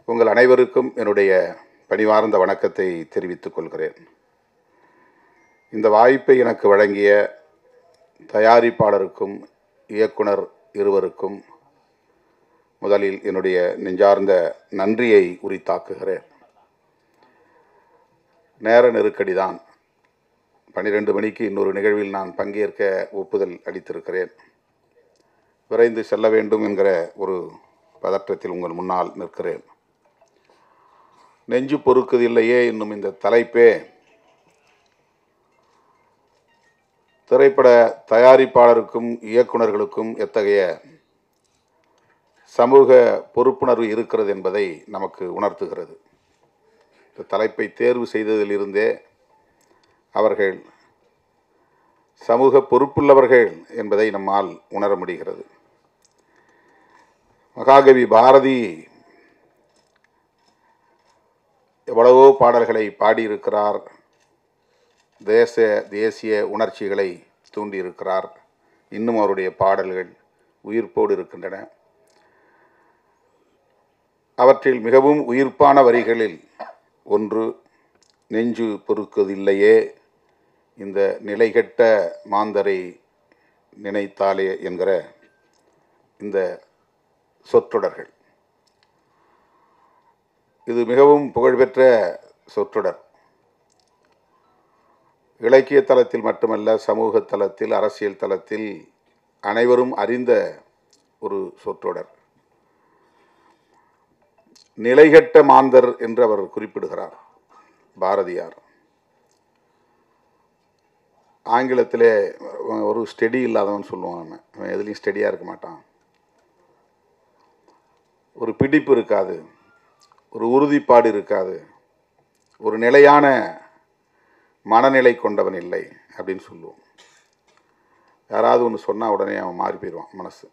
உங்கள் அனைவருக்கும் என்னுடைய பணிவார்ந்த வணக்கத்தை தெரிவித்துக் கொள்கிறேன். இந்த வாய்ப்பை எனக்கு வழங்கிய தயாரிப்பாளருக்கும் இயக்குனர் இருவருக்கும் முதலில் என்னுடைய நெஞ்சார்ந்த நன்றியை உரித்தாக்குகிறேன். நேர நெருக்கடிதான். 12 மணிக்கு இன்னொரு நிகழ்வில் நான் பங்கேற்க ஒப்புதல் அளித்திருக்கிறேன். விரைந்து செல்ல வேண்டும் என்கிற ஒரு பதற்றத்தில் உங்கள் முன்னால் நிற்கிறேன். நெஞ்சு பொறுக்குதில்லையே என்னும் இந்த தலைப்பே திரைப்பட தயாரிப்பாளருக்கும் இயக்குநர்களுக்கும் எத்தகைய சமூக பொறுப்புணர்வு இருக்கிறது என்பதை நமக்கு உணர்த்துகிறது. இந்த தலைப்பை தேர்வு செய்ததிலிருந்தே அவர்கள் சமூக பொறுப்புள்ளவர்கள் என்பதை நம்மால் உணர முடிகிறது. மகாகவி பாரதி எவ்வளவோ பாடல்களை பாடியிருக்கிறார். தேசிய உணர்ச்சிகளை தூண்டியிருக்கிறார். இன்னும் அவருடைய பாடல்கள் உயிர்ப்போடு இருக்கின்றன. அவற்றில் மிகவும் உயிர்ப்பான வரிகளில் ஒன்று, நெஞ்சு பொறுக்குதில்லையே இந்த நிலைகெட்ட மாந்தரை நினைத்தாலே என்கிற இந்த சொற்றொடர்கள். இது மிகவும் புகழ்பெற்ற சொற்றொடர். இலக்கிய தளத்தில் மட்டுமல்ல, சமூக தளத்தில், அரசியல் தளத்தில் அனைவரும் அறிந்த ஒரு சொற்றொடர். நிலைகெட்ட மாந்தர் என்று அவர் குறிப்பிடுகிறார் பாரதியார். ஆங்கிலத்திலே ஒரு ஸ்டெடி இல்லாதவன் சொல்லுவான். அவன் எதுலேயும் ஸ்டெடியாக இருக்க மாட்டான். ஒரு பிடிப்பு இருக்காது, ஒரு உறுதிப்பாடு இருக்காது, ஒரு நிலையான மனநிலை கொண்டவன் இல்லை அப்படின்னு சொல்லுவோம். யாராவது ஒன்று சொன்னால் உடனே அவன் மாறி போயிடுவான் மனசு.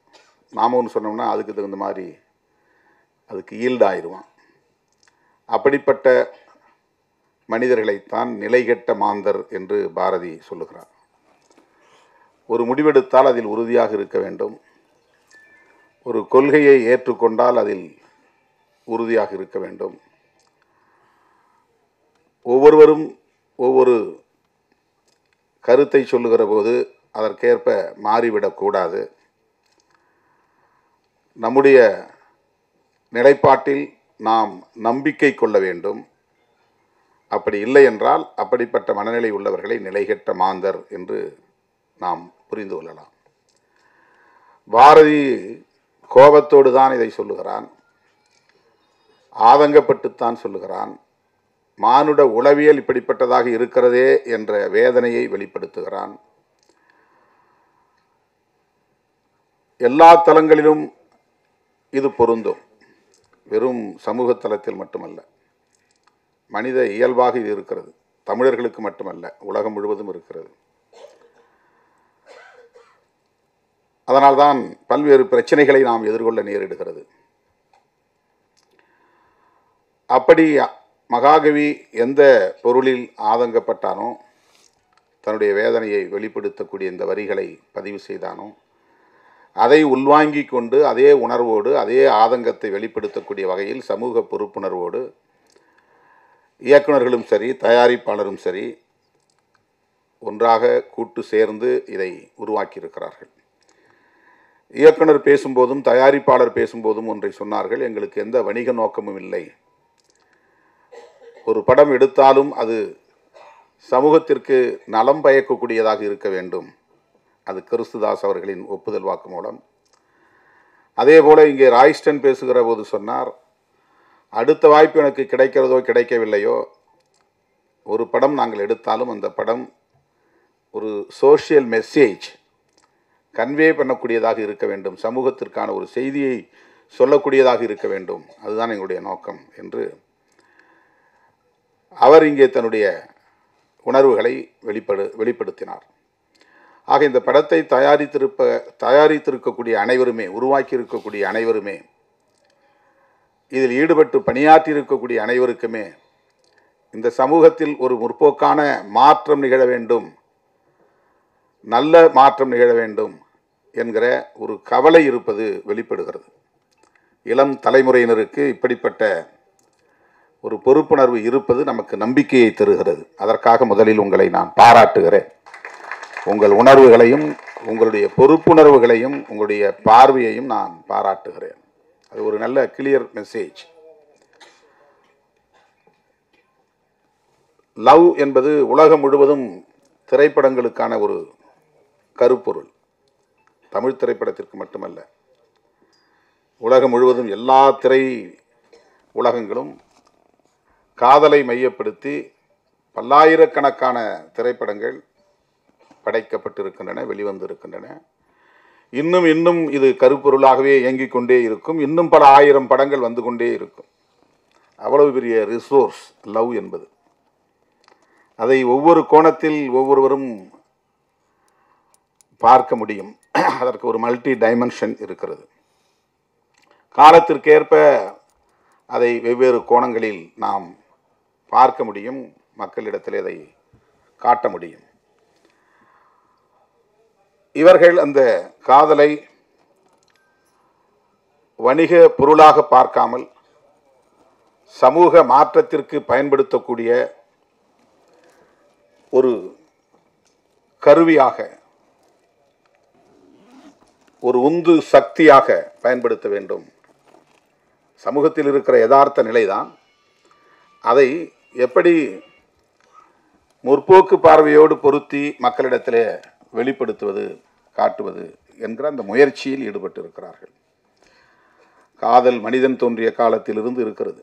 நாம் ஒன்று சொன்னோம்னா அதுக்கு தகுந்த மாதிரி அதுக்கு ஈல்டாயிடுவான். அப்படிப்பட்ட மனிதர்களைத்தான் நிலைகெட்ட மாந்தர் என்று பாரதி சொல்லுகிறார். ஒரு முடிவெடுத்தால் அதில் உறுதியாக இருக்க வேண்டும். ஒரு கொள்கையை ஏற்றுக்கொண்டால் அதில் உறுதியாக இருக்க வேண்டும். ஒவ்வொருவரும் ஒவ்வொரு கருத்தை சொல்லுகிற போது அதற்கேற்ப மாறிவிடக்கூடாது. நம்முடைய நிலைப்பாட்டில் நாம் நம்பிக்கை கொள்ள வேண்டும். அப்படி இல்லை என்றால் அப்படிப்பட்ட மனநிலை உள்ளவர்களை நிலைகெட்ட மாந்தர் என்று நாம் புரிந்து கொள்ளலாம். பாரதி கோபத்தோடு தான் இதை சொல்லுகிறான், ஆதங்கப்பட்டுத்தான் சொல்லுகிறான். மானுட உளவியல் இப்படிப்பட்டதாக இருக்கிறதே என்ற வேதனையை வெளிப்படுத்துகிறான். எல்லா தளங்களிலும் இது பொருந்தும். வெறும் சமூக தளத்தில் மட்டுமல்ல, மனித இயல்பாக இது இருக்கிறது. தமிழர்களுக்கு மட்டுமல்ல, உலகம் முழுவதும் இருக்கிறது. அதனால்தான் பல்வேறு பிரச்சனைகளை நாம் எதிர்கொள்ள நேரிடுகிறது. அப்படி மகாகவி எந்த பொருளில் ஆதங்கப்பட்டானோ, தன்னுடைய வேதனையை வெளிப்படுத்தக்கூடிய இந்த வரிகளை பதிவு செய்தானோ, அதை உள்வாங்கி கொண்டு அதே உணர்வோடு அதே ஆதங்கத்தை வெளிப்படுத்தக்கூடிய வகையில் சமூக பொறுப்புணர்வோடு இயக்குநர்களும் சரி, தயாரிப்பாளரும் சரி ஒன்றாக கூட்டு சேர்ந்து இதை உருவாக்கியிருக்கிறார்கள். இயக்குனர் பேசும்போதும் தயாரிப்பாளர் பேசும்போதும் ஒன்றை சொன்னார்கள், எங்களுக்கு எந்த வணிக நோக்கமும் இல்லை. ஒரு படம் எடுத்தாலும் அது சமூகத்திற்கு நலம் பயக்கக்கூடியதாக இருக்க வேண்டும். அது கிறிஸ்துதாஸ் அவர்களின் ஒப்புதல் வாக்குமூலம். அதே போல இங்கே ராய்ஸ்டன் பேசுகிற போது சொன்னார், அடுத்த வாய்ப்பு எனக்கு கிடைக்கிறதோ கிடைக்கவில்லையோ, ஒரு படம் நாங்கள் எடுத்தாலும் அந்த படம் ஒரு சோஷியல் மெசேஜ் கன்வே பண்ணக்கூடியதாக இருக்க வேண்டும், சமூகத்திற்கான ஒரு செய்தியை சொல்லக்கூடியதாக இருக்க வேண்டும், அதுதான் எங்களுடைய நோக்கம் என்று அவர் இங்கே தன்னுடைய உணர்வுகளை வெளிப்படுத்தினார். ஆக இந்த படத்தை தயாரித்திருக்கக்கூடிய அனைவருமே, உருவாக்கி இருக்கக்கூடிய அனைவருமே, இதில் ஈடுபட்டு பணியாற்றி இருக்கக்கூடிய அனைவருக்குமே இந்த சமூகத்தில் ஒரு முற்போக்கான மாற்றம் நிகழ வேண்டும், நல்ல மாற்றம் நிகழ வேண்டும் என்கிற ஒரு கவலை இருப்பது வெளிப்படுகிறது. இளம் தலைமுறையினருக்கு இப்படிப்பட்ட ஒரு பொறுப்புணர்வு இருப்பது நமக்கு நம்பிக்கையை தருகிறது. அதற்காக முதலில் உங்களை நான் பாராட்டுகிறேன். உங்கள் உணர்வுகளையும் உங்களுடைய பொறுப்புணர்வுகளையும் உங்களுடைய பார்வையையும் நான் பாராட்டுகிறேன். அது ஒரு நல்ல கிளியர் மெசேஜ். லவ் என்பது உலகம் முழுவதும் திரைப்படங்களுக்கான ஒரு கருப்பொருள். தமிழ் திரைப்படத்திற்கு மட்டுமல்ல, உலகம் முழுவதும் எல்லா திரை உலகங்களும் காதலை மையப்படுத்தி பல்லாயிரக்கணக்கான திரைப்படங்கள் படைக்கப்பட்டிருக்கின்றன, வெளிவந்திருக்கின்றன. இன்னும் இது கருப்பொருளாகவே இயங்கிக் கொண்டே இருக்கும். இன்னும் பல ஆயிரம் படங்கள் வந்து கொண்டே இருக்கும். அவ்வளவு பெரிய ரிசோர்ஸ் லவ் என்பது. அதை ஒவ்வொரு கோணத்தில் ஒவ்வொருவரும் பார்க்க முடியும். அதற்கு ஒரு மல்டி டைமென்ஷன் இருக்கிறது. காலத்திற்கேற்ப அதை வெவ்வேறு கோணங்களில் நாம் பார்க்க முடியும், மக்களிடத்தில் அதை காட்ட முடியும். இவர்கள் அந்த காதலை வணிக பொருளாக பார்க்காமல் சமூக மாற்றத்திற்கு பயன்படுத்தக்கூடிய ஒரு கருவியாக, ஒரு உந்து சக்தியாக பயன்படுத்த வேண்டும். சமூகத்தில் இருக்கிற யதார்த்த நிலைதான். அதை எப்படி முற்போக்கு பார்வையோடு பொருத்தி மக்களிடத்திலே வெளிப்படுத்துவது, காட்டுவது என்கிற அந்த முயற்சியில் ஈடுபட்டு இருக்கிறார்கள். காதல் மனிதன் தோன்றிய காலத்திலிருந்து இருக்கிறது.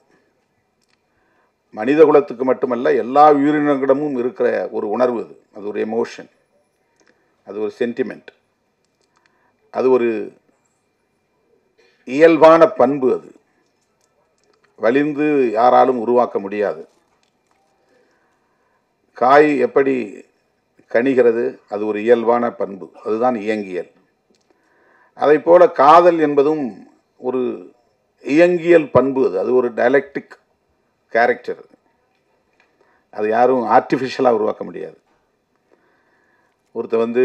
மனித குலத்துக்கு மட்டுமல்ல, எல்லா உயிரினங்களிடமும் இருக்கிற ஒரு உணர்வு அது. அது ஒரு எமோஷன், அது ஒரு சென்டிமெண்ட், அது ஒரு இயல்பான பண்பு. அது வலிந்து யாராலும் உருவாக்க முடியாது. காய் எப்படி கணிகிறது, அது ஒரு இயல்பான பண்பு, அதுதான் இயங்கியல். அதை போல காதல் என்பதும் ஒரு இயங்கியல் பண்பு. அது ஒரு டயலெக்டிக் கேரக்டர். அது யாரும் ஆர்டிஃபிஷியலாக உருவாக்க முடியாது. ஒருத்தர்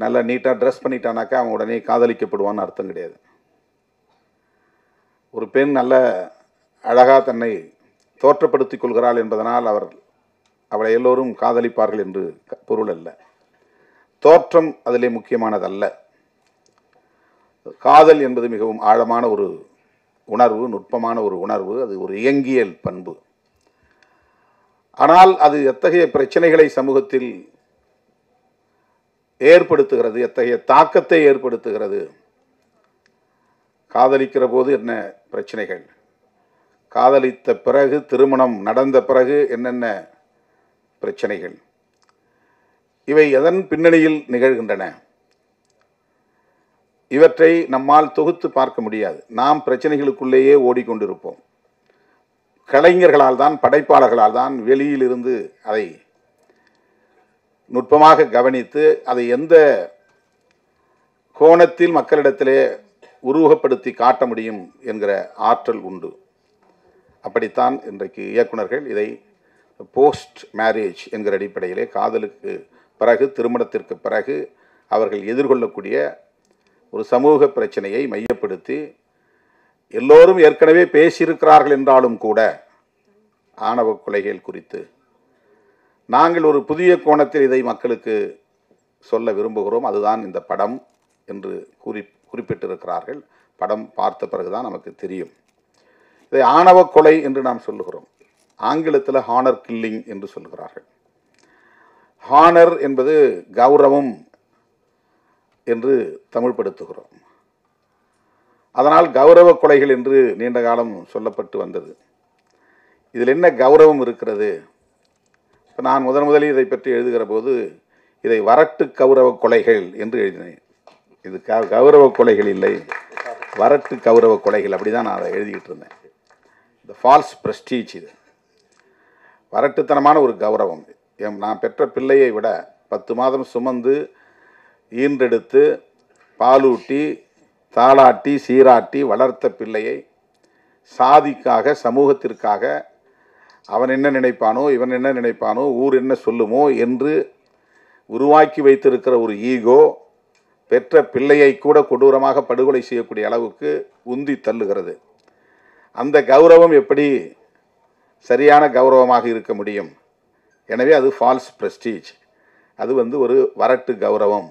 நல்லா நீட்டாக ட்ரெஸ் பண்ணிட்டானாக்கா அவன் உடனே காதலிக்கப்படுவான்னு அர்த்தம் கிடையாது. ஒரு பெண் நல்ல அழகாக தன்னை தோற்றப்படுத்திக் கொள்கிறாள் என்பதனால் அவளை எல்லோரும் காதலிப்பார்கள் என்று பொருள் அல்ல. தோற்றம் அதிலே முக்கியமானதல்ல. காதல் என்பது மிகவும் ஆழமான ஒரு உணர்வு, நுட்பமான ஒரு உணர்வு. அது ஒரு இயங்கியல் பண்பு. ஆனால் அது எத்தகைய பிரச்சனைகளை சமூகத்தில் ஏற்படுத்துகிறது, எத்தகைய தாக்கத்தை ஏற்படுத்துகிறது. காதலிக்கிற போது என்ன பிரச்சனைகள், காதலித்த பிறகு, திருமணம் நடந்த பிறகு என்னென்ன பிரச்சனைகள், இவை எதன் பின்னணியில் நிகழ்கின்றன, இவற்றை நம்மால் தொகுத்து பார்க்க முடியாது. நாம் பிரச்சனைகளுக்குள்ளேயே ஓடிக்கொண்டிருப்போம். கலைஞர்களால் தான், படைப்பாளர்களால் தான் வெளியிலிருந்து அதை நுட்பமாக கவனித்து அதை எந்த கோணத்தில் மக்களிடத்திலே உருவகப்படுத்தி காட்ட முடியும் என்கிற ஆற்றல் உண்டு. அப்படித்தான் இன்றைக்கு இயக்குனர்கள் இதை போஸ்ட் மேரேஜ் என்கிற அடிப்படையிலே காதலுக்கு பிறகு, திருமணத்திற்கு பிறகு அவர்கள் எதிர்கொள்ளக்கூடிய ஒரு சமூக பிரச்சனையை மையப்படுத்தி எல்லோரும் ஏற்கனவே பேசியிருக்கிறார்கள் என்றாலும் கூட ஆணவ கொலைகள் குறித்து நாங்கள் ஒரு புதிய கோணத்தில் இதை மக்களுக்கு சொல்ல விரும்புகிறோம். அதுதான் இந்த படம் என்று குறிப்பிட்டிருக்கிறார்கள். படம் பார்த்த பிறகுதான் நமக்கு தெரியும். இதை ஆணவ கொலை என்று நாம் சொல்லுகிறோம். ஆங்கிலத்தில் ஹானர் கில்லிங் என்று சொல்லுகிறார்கள். ஹானர் என்பது கௌரவம் என்று தமிழ்படுத்துகிறோம். அதனால் கௌரவ கொலைகள் என்று நீண்ட காலம் சொல்லப்பட்டு வந்தது. இதில் என்ன கௌரவம் இருக்கிறது? இப்போ நான் முதலில் இதை பற்றி எழுதுகிற போது இதை வரட்டு கௌரவ கொலைகள் என்று எழுதினேன். இது கௌரவ கொலைகள் இல்லை, வரட்டு கௌரவ கொலைகள். அப்படி தான் நான் அதை எழுதிக்கிட்டு இருந்தேன். இந்த ஃபால்ஸ் ப்ரெஸ்டீஜ், இது வரட்டுத்தனமான ஒரு கௌரவம். நான் பெற்ற பிள்ளையை விட 10 மாதம் சுமந்து ஈன்றெடுத்து பாலூட்டி தாளாட்டி சீராட்டி வளர்த்த பிள்ளையை சாதிக்காக, சமூகத்திற்காக அவன் என்ன நினைப்பானோ, இவன் என்ன நினைப்பானோ, ஊர் என்ன சொல்லுமோ என்று உருவாக்கி வைத்திருக்கிற ஒரு ஈகோ பெற்ற பிள்ளையை கூட கொடூரமாக படுகொலை செய்யக்கூடிய அளவுக்கு உந்தி தள்ளுகிறது. அந்த கௌரவம் எப்படி சரியான கௌரவமாக இருக்க முடியும்? எனவே அது ஃபால்ஸ் பிரஸ்டீஜ். அது ஒரு வரட்டு கௌரவம்.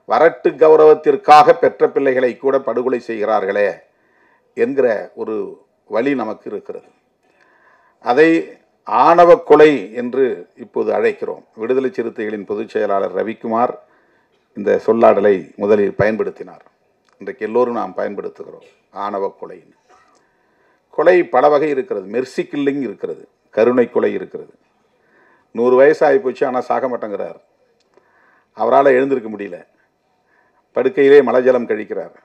வரட்டு கௌரவத்திற்காக பெற்ற பிள்ளைகளை கூட படுகொலை செய்கிறார்களே என்கிற ஒரு வழி நமக்கு இருக்கிறது. அதை ஆணவ கொலை என்று இப்போது அழைக்கிறோம். விடுதலை சிறுத்தைகளின் பொதுச் செயலாளர் ரவிக்குமார் இந்த சொல்லாடலை முதலில் பயன்படுத்தினார். இன்றைக்கு எல்லோரும் நாம் பயன்படுத்துகிறோம். ஆணவ கொலை. கொலை பல வகை இருக்கிறது. மெர்சி கில்லிங் இருக்கிறது, கருணை கொலை இருக்கிறது. 100 வயசு ஆகி போச்சு, ஆனால் சாக மாட்டேங்கிறார். அவரால் எழுந்திருக்க முடியல, படுக்கையிலே மலஜலம் கழிக்கிறார்,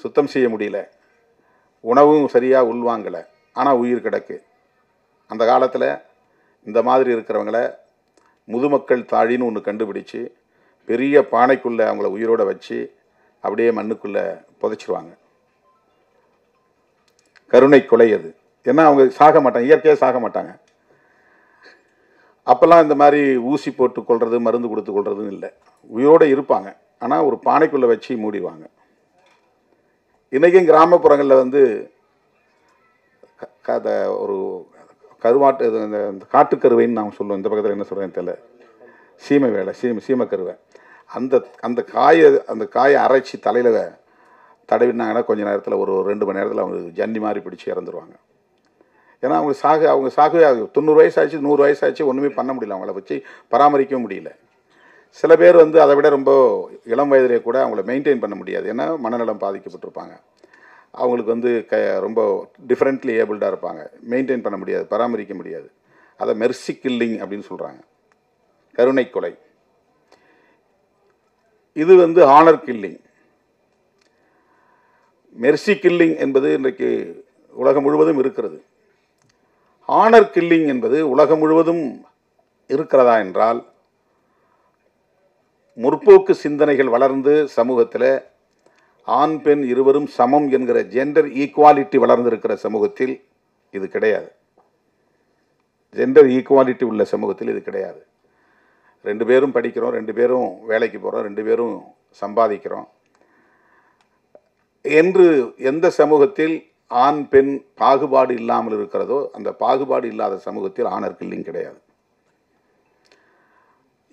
சுத்தம் செய்ய முடியல, உணவும் சரியாக உள்வாங்கலை, ஆனால் உயிர் கிடக்கு. அந்த காலத்தில் இந்த மாதிரி இருக்கிறவங்கள முதுமக்கள் தாழின்னு ஒன்று கண்டுபிடிச்சு பெரிய பானைக்குள்ளே அவங்கள உயிரோடு வச்சு அப்படியே மண்ணுக்குள்ளே புதைச்சிருவாங்க. கருணை கொலை அது. ஏன்னா அவங்க சாக மாட்டாங்க, இயற்கையாக சாக மாட்டாங்க. அப்போல்லாம் இந்த மாதிரி ஊசி போட்டு கொள்வது, மருந்து கொடுத்து கொள்றதுன்னு இல்லை. உயிரோடு இருப்பாங்க, ஆனால் ஒரு பானைக்குள்ளே வச்சு மூடிவாங்க. இன்றைக்கும் கிராமப்புறங்களில் ஒரு கருவாட்டு இந்த காட்டுக்கருவைன்னு நாம் சொல்லுவோம். இந்த பக்கத்தில் என்ன சொல்கிறேன்னு தெரியல, சீமை வேலை, சீமைக்கருவை. அந்த காயை அரைச்சி தலையில் தடவினாங்கன்னா கொஞ்ச நேரத்தில் ஒரு 2 மணி நேரத்தில் அவங்க ஜன்னி மாதிரி பிடிச்சி இறந்துருவாங்க. ஏன்னா அவங்க சாகவே 90 வயசு ஆச்சு, 100 வயசு ஆச்சு, ஒன்றுமே பண்ண முடியல, அவங்கள வச்சு பராமரிக்கவும் முடியல. சில பேர் அதை விட ரொம்ப இளம் வயதிலே கூட அவங்கள மெயின்டைன் பண்ண முடியாது. ஏன்னா மனநலம் பாதிக்கப்பட்டிருப்பாங்க. அவங்களுக்கு ரொம்ப டிஃப்ரெண்ட்லி ஏபிள்டாக இருப்பாங்க, மெயின்டைன் பண்ண முடியாது, பராமரிக்க முடியாது. அதை மெர்சி கில்லிங் அப்படின்னு சொல்கிறாங்க, கருணை கொலை. இது ஹானர் கில்லிங். மெர்சி கில்லிங் என்பது இன்றைக்கு உலகம் முழுவதும் இருக்கிறது. ஹானர் கில்லிங் என்பது உலகம் முழுவதும் இருக்கிறதா என்றால், முற்போக்கு சிந்தனைகள் வளர்ந்து சமூகத்தில் ஆண் பெண் இருவரும் சமம் என்கிற ஜெண்டர் ஈக்குவாலிட்டி வளர்ந்திருக்கிற சமூகத்தில் இது கிடையாது. ஜெண்டர் ஈக்குவாலிட்டி உள்ள சமூகத்தில் இது கிடையாது. 2 பேரும் படிக்கிறோம், 2 பேரும் வேலைக்கு போகிறோம், 2 பேரும் சம்பாதிக்கிறோம் என்று எந்த சமூகத்தில் ஆண் பெண் பாகுபாடு இல்லாமல் இருக்கிறதோ அந்த பாகுபாடு இல்லாத சமூகத்தில் ஆணர் கில்லிங் கிடையாது.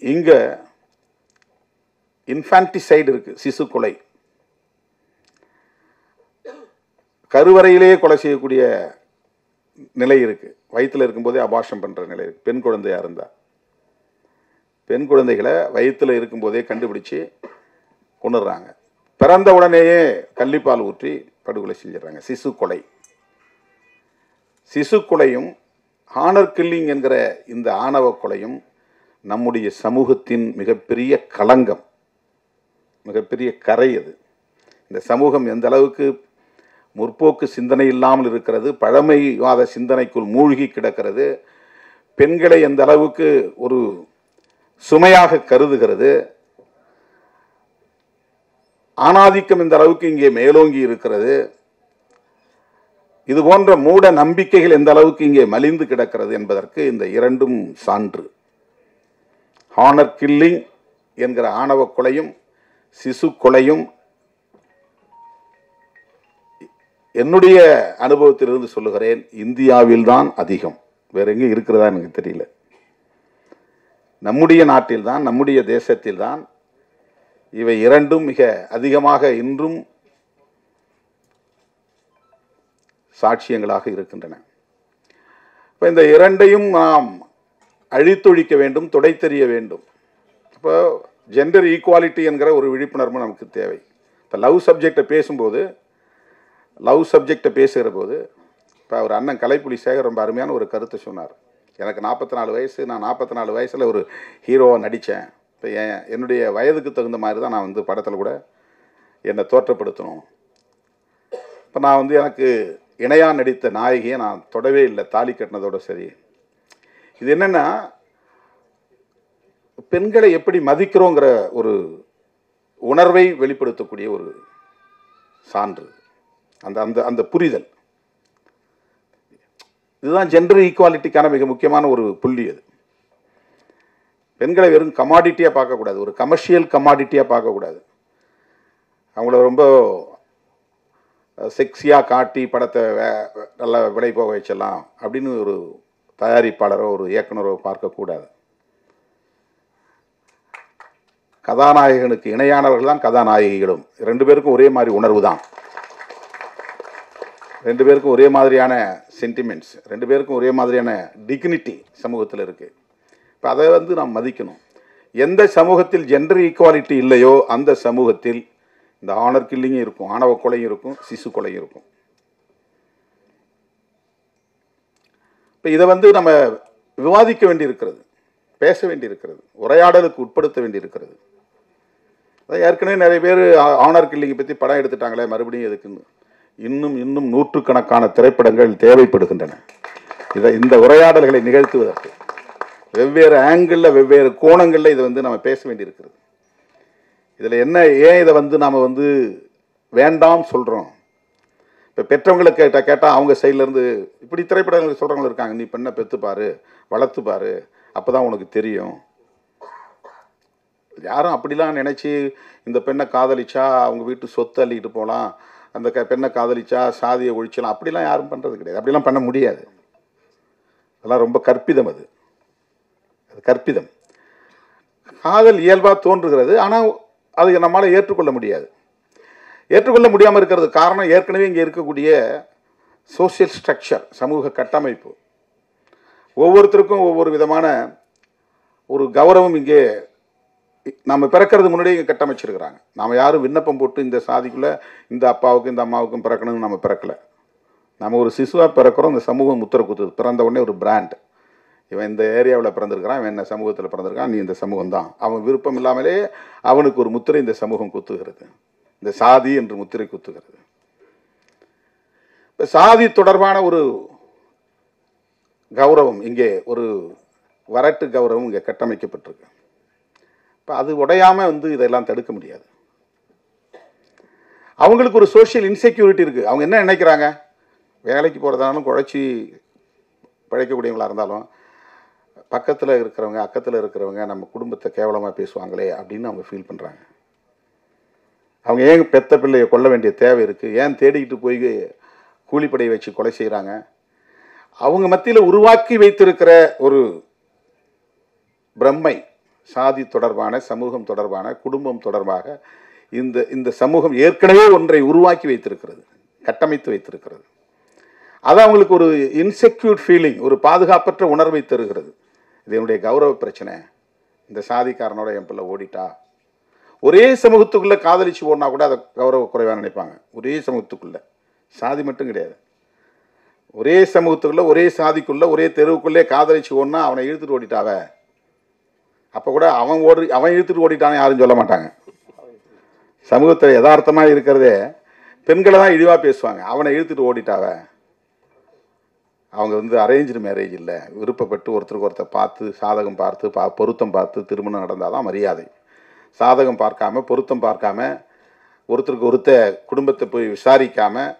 இங்க இன்ஃபான்டிசைடு இருக்கு, சிசு கொலை. கருவறையிலேயே கொலை செய்யக்கூடிய நிலை இருக்கு. வயிற்றில் இருக்கும்போதே அபார்ஷன் பண்ற நிலை இருக்கு. பெண் குழந்தையா இருந்தா பெண் குழந்தைகளை வயிற்றில் இருக்கும்போதே கண்டுபிடிச்சு கொண்டுடுறாங்க. பிறந்த உடனேயே கள்ளிப்பால் ஊற்றி படுகொலை செஞ்சிடறாங்க. சிசு கொலை. சிசு கொலையும் ஹானர் கில்லிங் என்கிற இந்த ஆணவ கொலையும் நம்முடைய சமூகத்தின் மிகப்பெரிய களங்கம், மிகப்பெரிய கரை. அது இந்த சமூகம் எந்த அளவுக்கு முற்போக்கு சிந்தனை இல்லாமல் இருக்கிறது, பழமைவாத சிந்தனைக்குள் மூழ்கி கிடக்கிறது, பெண்களை எந்த அளவுக்கு ஒரு சுமையாக கருதுகிறது, ஆணாதிக்கம் இந்த அளவுக்கு இங்கே மேலோங்கி இருக்கிறது, இது போன்ற மூட நம்பிக்கைகள் எந்த அளவுக்கு இங்கே மலிந்து கிடக்கிறது என்பதற்கு இந்த 2ம் சான்று. ஹானர் கில்லிங் என்கிற ஆணவ கொலையும் சிசு கொலையும் என்னுடைய அனுபவத்திலிருந்து சொல்லுகிறேன், இந்தியாவில் தான் அதிகம். வேற எங்கே இருக்கிறதா எனக்கு தெரியல. நம்முடைய நாட்டில்தான், நம்முடைய தேசத்தில்தான் இவை 2ம் மிக அதிகமாக இன்றும் சாட்சியங்களாக இருக்கின்றன. இப்போ இந்த 2ஐயும் நாம் அழித்தொழிக்க வேண்டும், துடைத்தெறிய வேண்டும். இப்போ ஜெண்டர் ஈக்குவாலிட்டி என்கிற ஒரு விழிப்புணர்வு நமக்கு தேவை. இப்போ லவ் சப்ஜெக்டை பேசுகிற போது இப்போ அவர் அண்ணன் கலைப்புலி சேகர் ரொம்ப அருமையான ஒரு கருத்தை சொன்னார். எனக்கு 44 வயசு, நான் 44 வயசில் ஒரு ஹீரோவாக நடித்தேன். இப்போ என்னுடைய வயதுக்கு தகுந்த மாதிரி தான் நான் படத்தில் கூட என்னை தோற்றப்படுத்தணும். இப்போ நான் எனக்கு இணையாக நடித்த நாயகியை நான் தொடவே இல்லை, தாலி கட்டினதோட சரி. இது என்னென்னா, பெண்களை எப்படி மதிக்கிறோங்கிற ஒரு உணர்வை வெளிப்படுத்தக்கூடிய ஒரு சான்று, அந்த அந்த அந்த புரிதல். இதுதான் ஜெண்டர் ஈக்குவாலிட்டிக்கான மிக முக்கியமான ஒரு புள்ளி. அது பெண்களை வெறும் கமாடிட்டியாக பார்க்கக்கூடாது, ஒரு கமர்ஷியல் கமாடிட்டியாக பார்க்கக்கூடாது. அவங்கள ரொம்ப செக்ஸியாக காட்டி படத்தை நல்லா விலை போக வச்சிடலாம் அப்படின்னு ஒரு தயாரிப்பாளரோ ஒரு இயக்குனரோ பார்க்கக்கூடாது. கதாநாயகனுக்கு இணையானவர்கள் தான் கதாநாயகிகளும். 2 பேருக்கும் ஒரே மாதிரி உணர்வு தான், 2 பேருக்கும் ஒரே மாதிரியான சென்டிமெண்ட்ஸ், 2 பேருக்கும் ஒரே மாதிரியான டிக்னிட்டி சமூகத்தில் இருக்குது. இப்போ அதை வந்து நாம் மதிக்கணும். எந்த சமூகத்தில் ஜெண்டர் ஈக்குவாலிட்டி இல்லையோ அந்த சமூகத்தில் இந்த ஆனர் கில்லிங்கும் இருக்கும், ஆணவ கொலையும் இருக்கும், சிசு கொலையும் இருக்கும். இப்போ இதை வந்து நம்ம விவாதிக்க வேண்டியிருக்கிறது, பேச வேண்டியிருக்கிறது, உரையாடலுக்கு உட்படுத்த வேண்டியிருக்கிறது. ஏற்கனவே நிறைய பேர் ஆனர் கில்லிங்கை பற்றி படம் எடுத்துட்டாங்களே, மறுபடியும் எதுக்குன்னு. இன்னும் நூற்றுக்கணக்கான திரைப்படங்கள் தேவைப்படுகின்றன இந்த உரையாடல்களை நிகழ்த்துவதற்கு. வெவ்வேறு ஆங்கிளில் வெவ்வேறு கோணங்களில் இதை வந்து நம்ம பேச வேண்டியிருக்கிறது. இதில் என்ன, ஏன் இதை வந்து நாம் வந்து வேண்டாம் சொல்கிறோம்? இப்போ பெற்றவங்களுக்கு கேட்டால் அவங்க சைட்லேருந்து இப்படி திரைப்படங்களுக்கு சொல்கிறவங்க இருக்காங்க, நீ பெண்ணை பெற்றுப்பார், வளர்த்துப்பார், அப்போ தான் உனக்கு தெரியும். யாரும் அப்படிலாம் நினச்சி இந்த பெண்ணை காதலிச்சா அவங்க வீட்டு சொத்து அள்ளிக்கிட்டு போகலாம், அந்த பெண்ணை காதலிச்சா சாதியை ஒழிச்சலாம், அப்படிலாம் யாரும் பண்ணுறது கிடையாது. அப்படிலாம் பண்ண முடியாது. அதெல்லாம் ரொம்ப கற்பிதம். அது கற்பிதம். காதல் இயல்பாக தோன்றுகிறது, ஆனால் அது நம்மளால் ஏற்றுக்கொள்ள முடியாது. ஏற்றுக்கொள்ள முடியாமல் இருக்கிறது காரணம் ஏற்கனவே இங்கே இருக்கக்கூடிய சோசியல் ஸ்ட்ரக்சர், சமூக கட்டமைப்பு. ஒவ்வொருத்தருக்கும் ஒவ்வொரு விதமான ஒரு கௌரவம் இங்கே நம்ம பிறக்கிறது முன்னாடியே இங்கே கட்டமைச்சிருக்கிறாங்க. நாம் யாரும் விண்ணப்பம் போட்டு இந்த சாதிக்குள்ளே இந்த அப்பாவுக்கும் இந்த அம்மாவுக்கும் பிறக்கணும்னு நம்ம பிறக்கலை. நம்ம ஒரு சிசுவாக பிறக்கிறோம், இந்த சமூகம் முத்திரை குத்துது. பிறந்த உடனே ஒரு பிராண்ட், இவன் இந்த ஏரியாவில் பிறந்திருக்கிறான், இவன் என்ன சமூகத்தில் பிறந்திருக்கான், நீ இந்த சமூகம் தான். அவன் விருப்பம் இல்லாமலே அவனுக்கு ஒரு முத்திரை இந்த சமூகம் குத்துகிறது, இந்த சாதி என்று முத்திரை குத்துகிறது. இப்போ சாதி தொடர்பான ஒரு கௌரவம் இங்கே, ஒரு வரட்டு கௌரவம் இங்கே கட்டமைக்கப்பட்டிருக்கு. இப்போ அது உடையாமல் வந்து இதெல்லாம் தடுக்க முடியாது. அவங்களுக்கு ஒரு சோஷியல் இன்செக்யூரிட்டி இருக்குது. அவங்க என்ன நினைக்கிறாங்க, வேலைக்கு போகிறதாலும் குழைச்சி பழைக்கக்கூடியவங்களாக இருந்தாலும் பக்கத்தில் இருக்கிறவங்க அக்கத்தில் இருக்கிறவங்க நம்ம குடும்பத்தை கேவலமாக பேசுவாங்களே அப்படின்னு அவங்க ஃபீல் பண்ணுறாங்க. அவங்க ஏன் பெத்த பிள்ளையை கொல்ல வேண்டிய தேவை இருக்குது, ஏன் தேடிக்கிட்டு போய் கூலிப்படையை வச்சு கொலை செய்கிறாங்க? அவங்க மத்தியில் உருவாக்கி வைத்திருக்கிற ஒரு பிரம்மை, சாதி தொடர்பான, சமூகம் தொடர்பான, குடும்பம் தொடர்பாக இந்த சமூகம் ஏற்கனவே ஒன்றை உருவாக்கி வைத்திருக்கிறது, கட்டமைத்து வைத்திருக்கிறது. அது அவங்களுக்கு ஒரு இன்செக்யூர் ஃபீலிங், ஒரு பாதுகாப்பற்ற உணர்வை தருகிறது. இது என்னுடைய கௌரவ பிரச்சனை, இந்த சாதிக்காரனோட என் பிள்ளை ஓடிட்டா. ஒரே சமூகத்துக்குள்ளே காதலிச்சு ஓடினா கூட அதை கௌரவ குறைவாக நினைப்பாங்க. ஒரே சமூகத்துக்குள்ளே, சாதி மட்டும் கிடையாது, ஒரே சமூகத்துக்குள்ளே ஒரே சாதிக்குள்ளே ஒரே தெருவுக்குள்ளே காதலிச்சு ஓடினா அவனை இழுத்துட்டு ஓடிட்டாவ, அப்போ கூட அவன் இழுத்துட்டு ஓடிட்டான்னு யாரும் சொல்ல மாட்டாங்க. சமூகத்தில் யதார்த்தமாக இருக்கிறதே பெண்களை தான் இழிவாக பேசுவாங்க. அவனை இழுத்துட்டு ஓடிட்டாவ, அவங்க வந்து அரேஞ்சு மேரேஜ் இல்லை, விருப்பப்பட்டு ஒருத்தருக்கு ஒருத்தர் பார்த்து சாதகம் பார்த்து பொருத்தம் பார்த்து திருமணம் நடந்தால் தான் மரியாதை. சாதகம் பார்க்காம பொருத்தம் பார்க்காம ஒருத்தருக்கு ஒருத்தர் குடும்பத்தை போய் விசாரிக்காமல்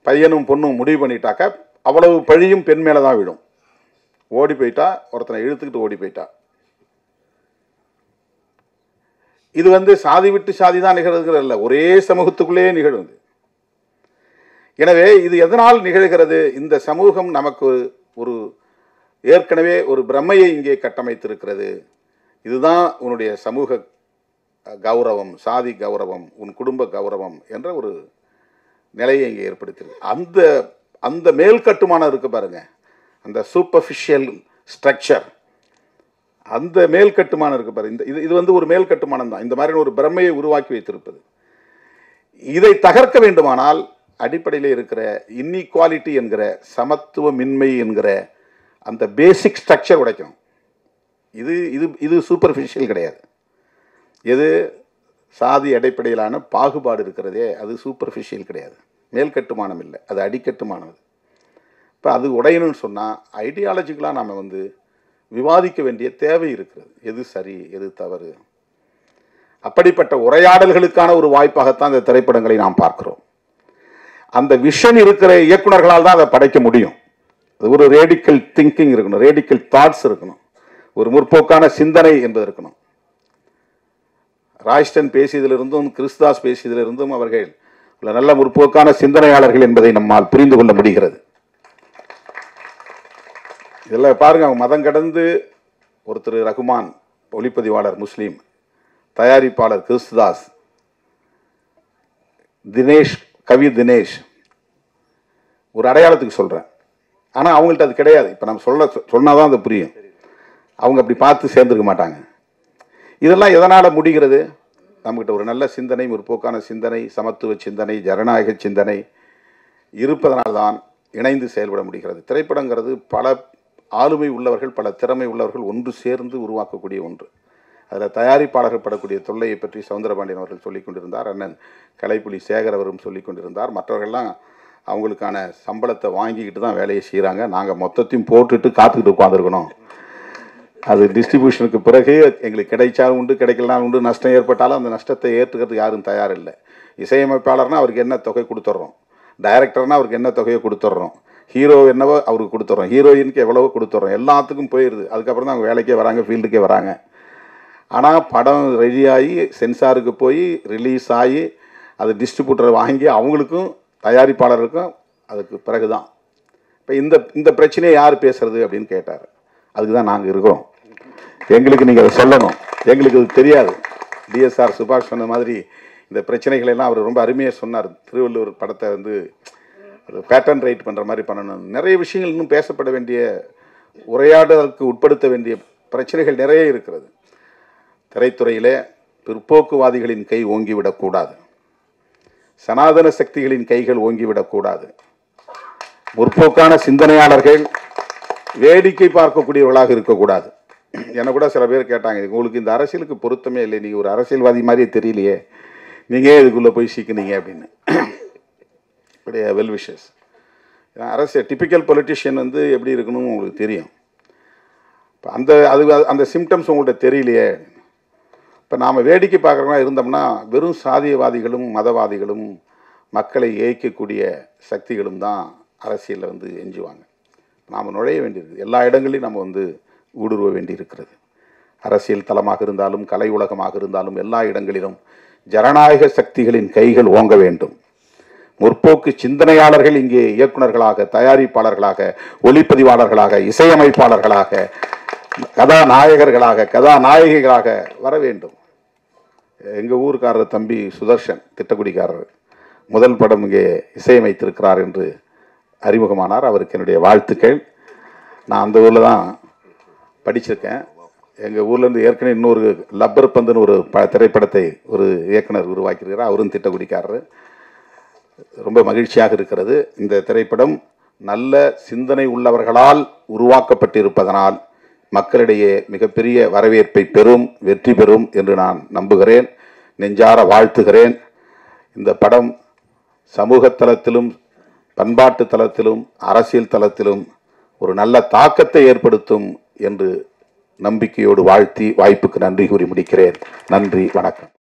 பையனும் பொண்ணும் முடிவு பண்ணிட்டாக்கா அவ்வளவு பழியும் பெண் மேலே தான் விடும். ஓடி போயிட்டா, ஒருத்தனை இழுத்துக்கிட்டு ஓடி போயிட்டா. இது வந்து சாதி விட்டு சாதி தான் நிகழ்கிறது இல்லை, ஒரே சமூகத்துக்குள்ளேயே நிகழுது. எனவே இது எதனால் நிகழ்கிறது? இந்த சமூகம் நமக்கு ஒரு ஏற்கனவே ஒரு பிரம்மையை இங்கே கட்டமைத்திருக்கிறது. இதுதான் உன்னுடைய சமூக கௌரவம், சாதி கௌரவம், உன் குடும்ப கௌரவம் என்ற ஒரு நிலையை இங்கே ஏற்படுத்தியிருக்கு. அந்த மேல் கட்டுமானம் இருக்கு பாருங்க, அந்த சூப்பர்ஃபிஷியல் ஸ்ட்ரக்சர், அந்த மேல் கட்டுமானம் இருக்கு பாருங்க. இது வந்து ஒரு மேல் கட்டுமானம் தான், இந்த மாதிரி ஒரு பிரம்மையை உருவாக்கி வைத்திருப்பது. இதை தகர்க்க வேண்டுமானால் அடிப்படையில் இருக்கிற இன்இக்வாலிட்டி என்கிற சமத்துவமின்மை என்கிற அந்த பேசிக் ஸ்ட்ரக்சர் உடைக்கணும். இது சூப்பர்ஃபிஷியல் கிடையாது. எது சாதி அடிப்படையிலான பாகுபாடு இருக்கிறதே அது சூப்பர்ஃபிஷியல் கிடையாது, மேல் கட்டுமானம் இல்லை, அது அடிக்கட்டுமானது. இப்போ அது உடையணும்னு சொன்னால் ஐடியாலஜிக்கலாக நாம் வந்து விவாதிக்க வேண்டிய தேவை இருக்கிறது. எது சரி எது தவறு, அப்படிப்பட்ட உரையாடல்களுக்கான ஒரு வாய்ப்பாகத்தான் இந்த திரைப்படங்களை நாம் பார்க்கிறோம். அந்த விஷன் இருக்கிற இயக்குனர்களால் தான் அதை படைக்க முடியும். அது ஒரு ரேடிக்கல் திங்கிங் இருக்கணும், ரேடிக்கல் தாட்ஸ் இருக்கணும், ஒரு முற்போக்கான சிந்தனை என்பது இருக்கணும். ராய்ஸ்டன் பேசியதிலிருந்தும் கிறிஸ்தாஸ் பேசியதிலிருந்தும் அவர்கள் நல்ல முற்போக்கான சிந்தனையாளர்கள் என்பதை நம்மால் புரிந்து கொள்ள முடிகிறது. இதெல்லாம் பாருங்க, அவங்க மதம் கடந்து ஒருத்தர் ரகுமான் ஒளிப்பதிவாளர் முஸ்லீம், தயாரிப்பாளர் கிறிஸ்துதாஸ், தினேஷ் கவி தினேஷ், ஒரு அடையாளத்துக்கு சொல்கிறேன். ஆனால் அவங்கள்ட்ட அது கிடையாது. இப்போ நம்ம சொன்னாதான் அது புரியும். அவங்க அப்படி பார்த்து சேர்ந்துருக்க மாட்டாங்க. இதெல்லாம் எதனால் முடிகிறது? நம்மகிட்ட ஒரு நல்ல சிந்தனை, முற்போக்கான சிந்தனை, சமத்துவ சிந்தனை, ஜனநாயக சிந்தனை இருப்பதனால்தான் இணைந்து செயல்பட முடிகிறது. திரைப்படங்கிறது பல ஆளுமை உள்ளவர்கள், பல திறமை உள்ளவர்கள் ஒன்று சேர்ந்து உருவாக்கக்கூடிய ஒன்று. அதில் தயாரிப்பாளர்கள் படக்கூடிய தொல்லையை பற்றி சவுந்தரபாண்டியன் அவர்கள் சொல்லிக் கொண்டிருந்தார். அண்ணன் கலைப்புலி சேகர் அவரும் சொல்லிக் கொண்டிருந்தார். மற்றவர்கள்லாம் அவங்களுக்கான சம்பளத்தை வாங்கிக்கிட்டு தான் வேலையை செய்கிறாங்க. நாங்கள் மொத்தத்தையும் போட்டுட்டு காத்துக்கிட்டு உட்காந்துருக்கணும். அது டிஸ்ட்ரிபியூஷனுக்கு பிறகு எங்களுக்கு கிடைச்சாலும் உண்டு, கிடைக்கலனாலும் உண்டு. நஷ்டம் ஏற்பட்டாலும் அந்த நஷ்டத்தை ஏற்றுக்கிறதுக்கு யாரும் தயார் இல்லை. இசையமைப்பாளர்னால் அவருக்கு என்ன தொகை கொடுத்துட்றோம், டைரக்டர்னால் அவருக்கு என்ன தொகையை கொடுத்துட்றோம், ஹீரோ என்னவோ அவருக்கு கொடுத்துட்றோம், ஹீரோயினுக்கு எவ்வளவோ கொடுத்துட்றோம். எல்லாத்துக்கும் போயிடுது. அதுக்கப்புறம் தான் அவங்க வேலைக்கே வராங்க, ஃபீல்டுக்கே வராங்க. ஆனால் படம் ரெடியாகி சென்சாருக்கு போய் ரிலீஸ் ஆகி அது டிஸ்ட்ரிபியூட்டரை வாங்கி அவங்களுக்கும் தயாரிப்பாளருக்கும் அதுக்கு பிறகு தான். இப்போ இந்த பிரச்சனையை யார் பேசுறது அப்படின்னு கேட்டார். அதுக்கு தான் நாங்கள் இருக்கிறோம். எங்களுக்கு நீங்கள் அதை சொல்லணும். எங்களுக்கு அது தெரியாது. டிஎஸ்ஆர் சுபாஷ் சொன்ன மாதிரி இந்த பிரச்சனைகளெல்லாம் அவர் ரொம்ப அருமையாக சொன்னார். திருவள்ளுவர் படத்தை வந்து அது பேட்டர்ன் ரைட் பண்ணுற மாதிரி பண்ணணும். நிறைய விஷயங்கள் இன்னும் பேசப்பட வேண்டிய, உரையாடலுக்கு உட்படுத்த வேண்டிய பிரச்சனைகள் நிறைய இருக்கிறது. திரைத்துறையிலே பிற்போக்குவாதிகளின் கை ஓங்கிவிடக்கூடாது, சனாதன சக்திகளின் கைகள் ஓங்கிவிடக்கூடாது. முற்போக்கான சிந்தனையாளர்கள் வேடிக்கை பார்க்கக்கூடியவர்களாக இருக்கக்கூடாது. என்னை கூட சில பேர் கேட்டாங்க, உங்களுக்கு இந்த அரசியலுக்கு பொருத்தமே இல்லை, நீங்கள் ஒரு அரசியல்வாதி மாதிரியே தெரியலையே, நீங்கள் இதுக்குள்ளே போய் சிக்கினீங்க அப்படின்னு. Well wishes. அரசியல் டிப்பிக்கல் பொலிட்டிஷியன் வந்து எப்படி இருக்கணும்னு உங்களுக்கு தெரியும். இப்போ அந்த சிம்டம்ஸ் உங்கள்கிட்ட தெரியலையே. இப்போ நாம் வேடிக்கை பார்க்குறவங்களா இருந்தோம்னா வெறும் சாதியவாதிகளும் மதவாதிகளும் மக்களை ஏய்க்கக்கூடிய சக்திகளும் தான் அரசியலில் வந்து எஞ்சுவாங்க. நாம் நுழைய வேண்டியிருக்குது. எல்லா இடங்களையும் நம்ம வந்து ஊடுருவ வேண்டியிருக்கிறது. அரசியல் தளமாக இருந்தாலும், கலை உலகமாக இருந்தாலும், எல்லா இடங்களிலும் ஜனநாயக சக்திகளின் கைகள் ஓங்க வேண்டும். முற்போக்கு சிந்தனையாளர்கள் இங்கே இயக்குநர்களாக, தயாரிப்பாளர்களாக, ஒளிப்பதிவாளர்களாக, இசையமைப்பாளர்களாக, கதாநாயகர்களாக, கதாநாயகிகளாக வர வேண்டும். எங்கள் ஊருக்காரர் தம்பி சுதர்ஷன், திட்டக்குடிக்காரர், முதல் படம் இங்கே இசையமைத்திருக்கிறார் என்று அறிமுகமானார். அவருக்கு என்னுடைய வாழ்த்துக்கள். நான் அந்த ஊரில் தான் படிச்சிருக்கேன். எங்கள் ஊர்லேருந்து ஏற்கனவே இன்னொரு லப்பர் பந்துன்னு ஒரு திரைப்படத்தை ஒரு இயக்குனர் உருவாக்கியிருக்கிறார். அவரும் திட்டக்குடிக்காரர். ரொம்ப மகிழ்ச்சியாக இருக்கிறது. இந்த திரைப்படம் நல்ல சிந்தனை உள்ளவர்களால் உருவாக்கப்பட்டிருப்பதனால் மக்களிடையே மிகப்பெரிய வரவேற்பை பெறும், வெற்றி பெறும் என்று நான் நம்புகிறேன், நெஞ்சார வாழ்த்துகிறேன். இந்த படம் சமூக தளத்திலும், பண்பாட்டு தளத்திலும், அரசியல் தளத்திலும் ஒரு நல்ல தாக்கத்தை ஏற்படுத்தும் என்று நம்பிக்கையோடு வாழ்த்தி வாய்ப்புக்கு நன்றி கூறி முடிக்கிறேன். நன்றி, வணக்கம்.